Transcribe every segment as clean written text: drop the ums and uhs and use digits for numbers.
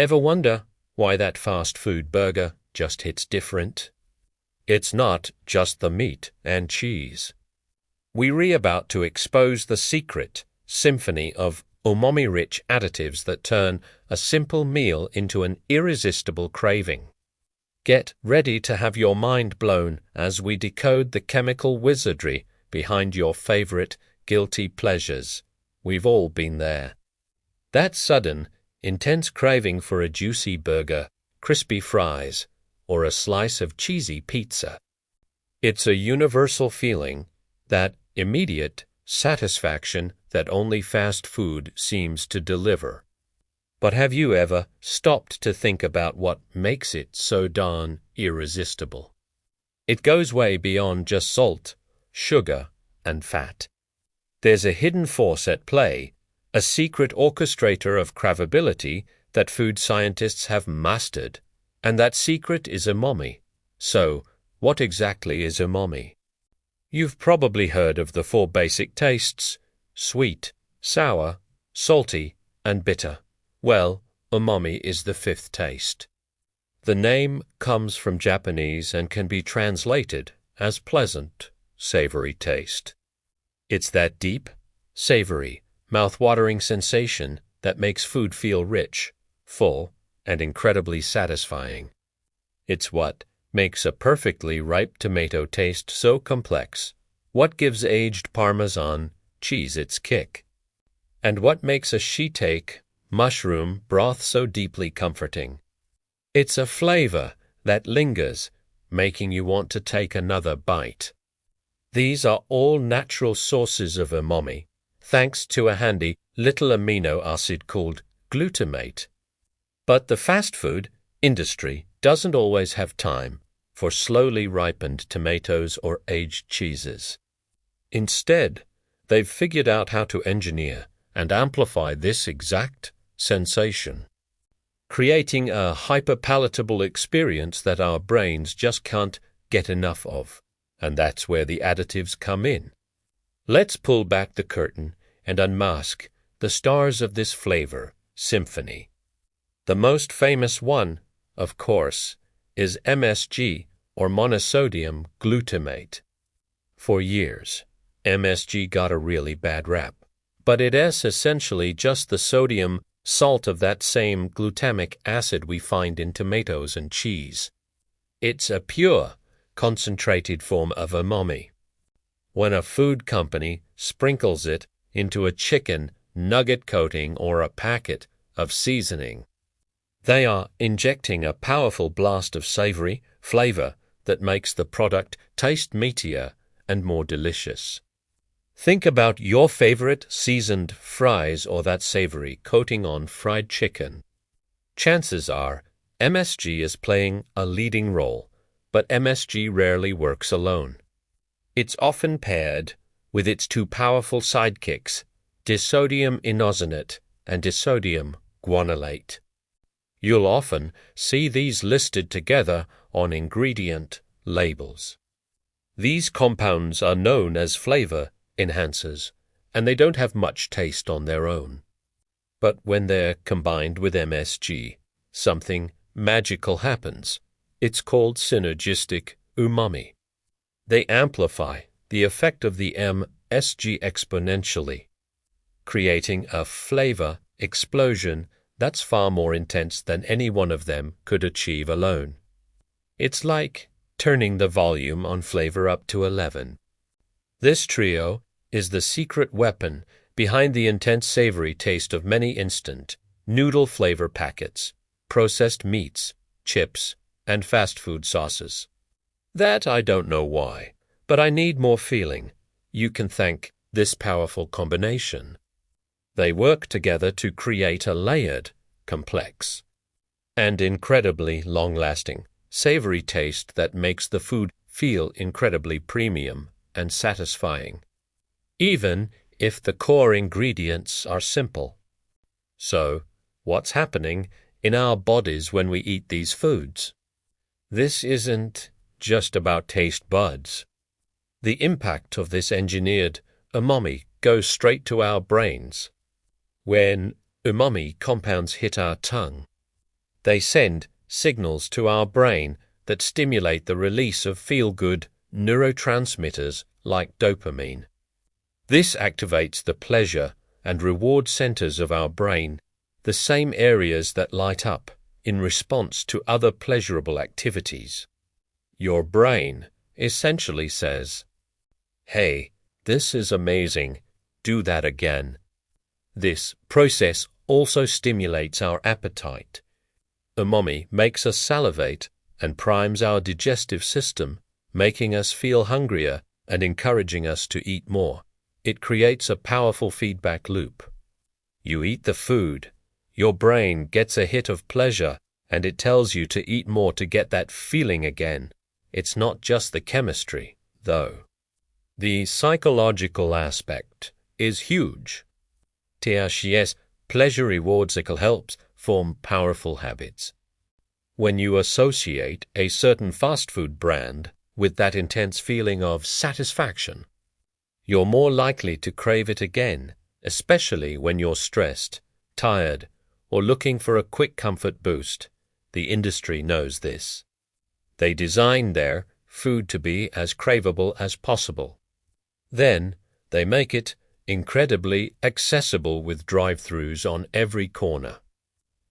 Ever wonder why that fast food burger just hits different? It's not just the meat and cheese. We're about to expose the secret symphony of umami-rich additives that turn a simple meal into an irresistible craving. Get ready to have your mind blown as we decode the chemical wizardry behind your favorite guilty pleasures. We've all been there. That sudden, intense craving for a juicy burger, crispy fries, or a slice of cheesy pizza. It's a universal feeling, that immediate satisfaction that only fast food seems to deliver. But have you ever stopped to think about what makes it so darn irresistible? It goes way beyond just salt, sugar, and fat. There's a hidden force at play, a secret orchestrator of craveability that food scientists have mastered, and that secret is umami. So, what exactly is umami? You've probably heard of the 4 basic tastes: sweet, sour, salty, and bitter. Well, umami is the 5th taste. The name comes from Japanese and can be translated as pleasant, savory taste. It's that deep, savory, mouth-watering sensation that makes food feel rich, full, and incredibly satisfying. It's what makes a perfectly ripe tomato taste so complex, what gives aged Parmesan cheese its kick, and what makes a shiitake mushroom broth so deeply comforting. It's a flavor that lingers, making you want to take another bite. These are all natural sources of umami, thanks to a handy little amino acid called glutamate. But the fast food industry doesn't always have time for slowly ripened tomatoes or aged cheeses. Instead, they've figured out how to engineer and amplify this exact sensation, creating a hyperpalatable experience that our brains just can't get enough of. And that's where the additives come in. Let's pull back the curtain and unmask the stars of this flavor symphony. The most famous one, of course, is MSG, or monosodium glutamate. For years, MSG got a really bad rap, but it is essentially just the sodium salt of that same glutamic acid we find in tomatoes and cheese. It's a pure, concentrated form of umami. When a food company sprinkles it into a chicken nugget coating or a packet of seasoning, they are injecting a powerful blast of savory flavor that makes the product taste meatier and more delicious. Think about your favorite seasoned fries or that savory coating on fried chicken. Chances are MSG is playing a leading role, but MSG rarely works alone. It's often paired with its 2 powerful sidekicks, disodium inosinate and disodium guanylate. You'll often see these listed together on ingredient labels. These compounds are known as flavor enhancers, and they don't have much taste on their own. But when they're combined with MSG, something magical happens. It's called synergistic umami. They amplify the effect of the MSG exponentially, creating a flavor explosion that's far more intense than any one of them could achieve alone. It's like turning the volume on flavor up to 11. This trio is the secret weapon behind the intense savory taste of many instant noodle flavor packets, processed meats, chips, and fast food sauces. That I don't know why, but I need more feeling. You can thank this powerful combination. They work together to create a layered, complex, and incredibly long-lasting savory taste that makes the food feel incredibly premium and satisfying, even if the core ingredients are simple. So, what's happening in our bodies when we eat these foods? This isn't just about taste buds. The impact of this engineered umami goes straight to our brains. When umami compounds hit our tongue, They send signals to our brain that stimulate the release of feel-good neurotransmitters like dopamine. This activates the pleasure and reward centers of our brain, the same areas that light up in response to other pleasurable activities. Your brain essentially says, "Hey, this is amazing, do that again." This process also stimulates our appetite. Umami makes us salivate and primes our digestive system, making us feel hungrier and encouraging us to eat more. It creates a powerful feedback loop. You eat the food, your brain gets a hit of pleasure, and it tells you to eat more to get that feeling again. It's not just the chemistry, though. The psychological aspect is huge. THC's pleasure-reward cycle helps form powerful habits. When you associate a certain fast food brand with that intense feeling of satisfaction, you're more likely to crave it again, especially when you're stressed, tired, or looking for a quick comfort boost. The industry knows this. They design their food to be as craveable as possible. Then they make it incredibly accessible with drive-thrus on every corner.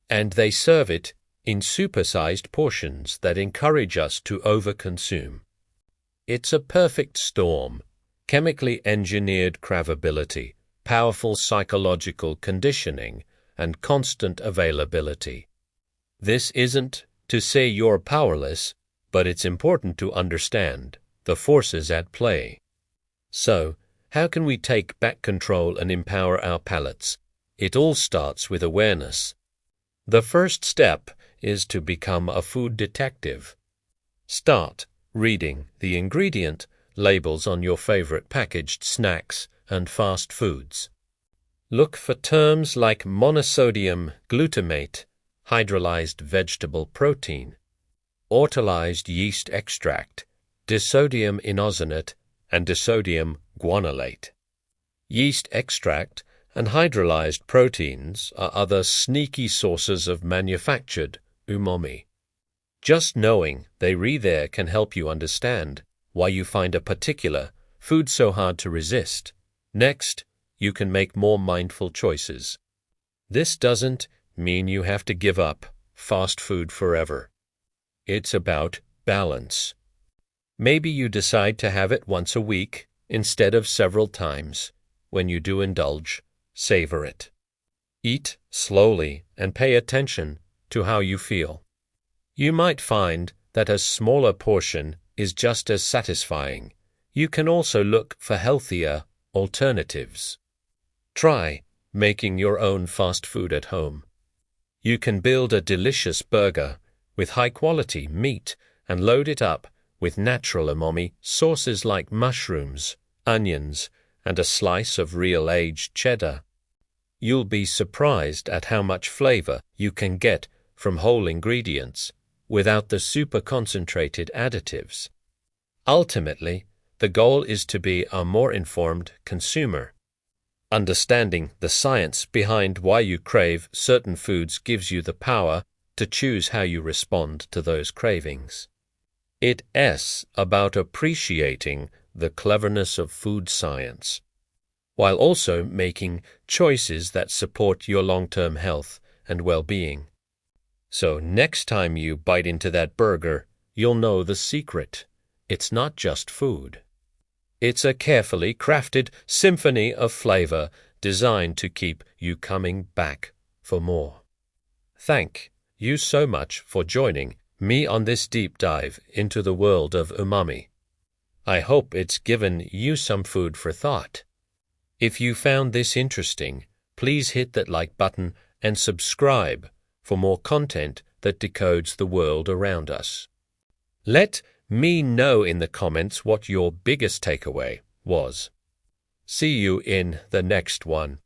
And they serve it in supersized portions that encourage us to overconsume. It's a perfect storm: chemically engineered craveability, powerful psychological conditioning, and constant availability. This isn't to say you're powerless, but it's important to understand the forces at play. So, how can we take back control and empower our palates? It all starts with awareness. The first step is to become a food detective. Start reading the ingredient labels on your favorite packaged snacks and fast foods. Look for terms like monosodium glutamate, hydrolyzed vegetable protein, autolyzed yeast extract, disodium inosinate, and disodium guanylate. Yeast extract and hydrolyzed proteins are other sneaky sources of manufactured umami. Just knowing they read there can help you understand why you find a particular food so hard to resist. Next, you can make more mindful choices. This doesn't mean you have to give up fast food forever. It's about balance. Maybe you decide to have it once a week instead of several times. When you do indulge, savor it. Eat slowly and pay attention to how you feel. You might find that a smaller portion is just as satisfying. You can also look for healthier alternatives. Try making your own fast food at home. You can build a delicious burger with high-quality meat and load it up with natural umami sources like mushrooms, onions, and a slice of real aged cheddar. You'll be surprised at how much flavor you can get from whole ingredients without the super concentrated additives. Ultimately, the goal is to be a more informed consumer. Understanding the science behind why you crave certain foods gives you the power to choose how you respond to those cravings. It's about appreciating the cleverness of food science, while also making choices that support your long-term health and well-being. So next time you bite into that burger, you'll know the secret. It's not just food. It's a carefully crafted symphony of flavor designed to keep you coming back for more. Thank you so much for joining me on this deep dive into the world of umami. I hope it's given you some food for thought. If you found this interesting, please hit that like button and subscribe for more content that decodes the world around us. Let me know in the comments what your biggest takeaway was. See you in the next one.